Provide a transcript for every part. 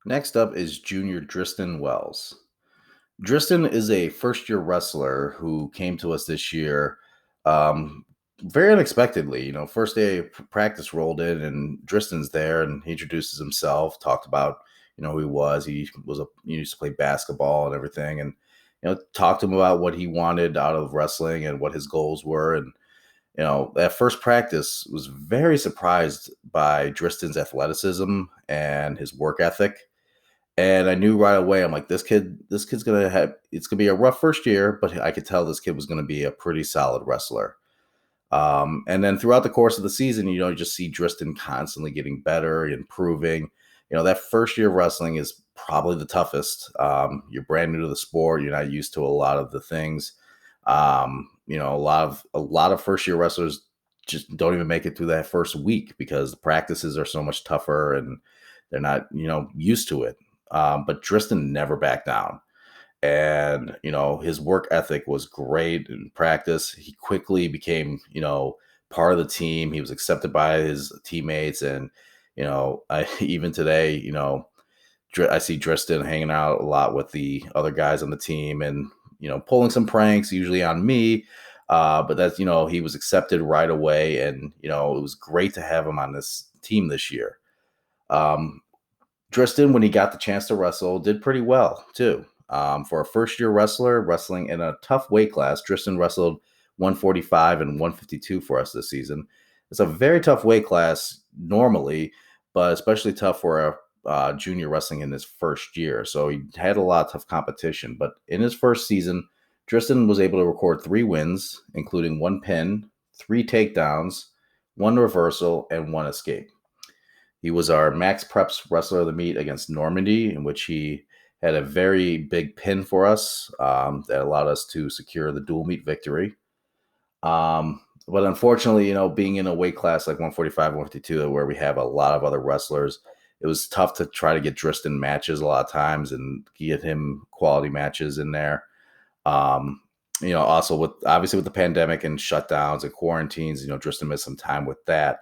Next up is junior Dristen Wells. Dristen is a first year wrestler who came to us this year very unexpectedly. First day of practice rolled in and Dristen's there and he introduces himself, talked about, who he was. He used to play basketball and everything. And, talked to him about what he wanted out of wrestling and what his goals were. And, that first practice was very surprised by Dristen's athleticism and his work ethic. And I knew right away, I'm like, this kid's it's gonna be a rough first year, but I could tell this kid was gonna be a pretty solid wrestler. And then throughout the course of the season, you just see Dristen constantly getting better, improving. That first year of wrestling is probably the toughest. You're brand new to the sport, you're not used to a lot of the things. A lot of first year wrestlers just don't even make it through that first week because the practices are so much tougher and they're not, used to it. But Dristen never backed down. And, his work ethic was great in practice. He quickly became, part of the team. He was accepted by his teammates. And, even today, I see Dristen hanging out a lot with the other guys on the team and, pulling some pranks, usually on me. But that's, he was accepted right away. And, it was great to have him on this team this year. Um, Dristen, when he got the chance to wrestle, did pretty well too. For a first year wrestler wrestling in a tough weight class, Dristen wrestled 145 and 152 for us this season. It's a very tough weight class normally, but especially tough for a junior wrestling in his first year. So he had a lot of tough competition. But in his first season, Dristen was able to record 3 wins, including 1 pin, 3 takedowns, 1 reversal, and 1 escape. He was our Max Preps Wrestler of the Meet against Normandy, in which he had a very big pin for us that allowed us to secure the dual meet victory. But unfortunately, being in a weight class like 145, 152, where we have a lot of other wrestlers, it was tough to try to get Dristen matches a lot of times and get him quality matches in there. Um, also with the pandemic and shutdowns and quarantines, Dristen missed some time with that.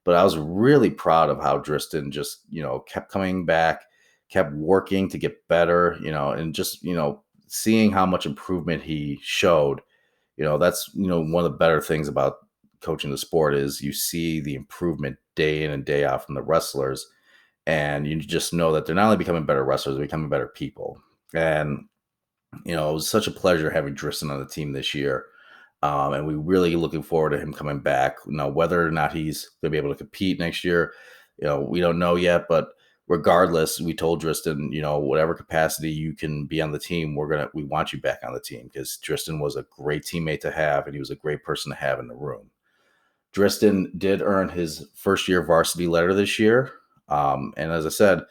But I was really proud of how Dristen just, kept coming back, kept working to get better, and just, seeing how much improvement he showed. That's, one of the better things about coaching the sport is you see the improvement day in and day out from the wrestlers. And you just know that they're not only becoming better wrestlers, they're becoming better people. And, it was such a pleasure having Dristen on the team this year. And we're really looking forward to him coming back. Now, whether or not he's going to be able to compete next year, we don't know yet. But regardless, we told Dristen, whatever capacity you can be on the team, we want you back on the team because Dristen was a great teammate to have, and he was a great person to have in the room. Dristen did earn his first year varsity letter this year, and as I said,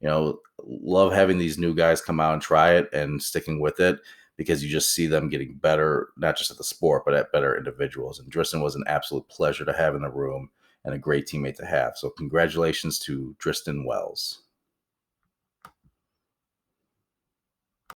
love having these new guys come out and try it and sticking with it because you just see them getting better, not just at the sport, but at better individuals. And Dristen was an absolute pleasure to have in the room and a great teammate to have. So congratulations to Dristen Wells.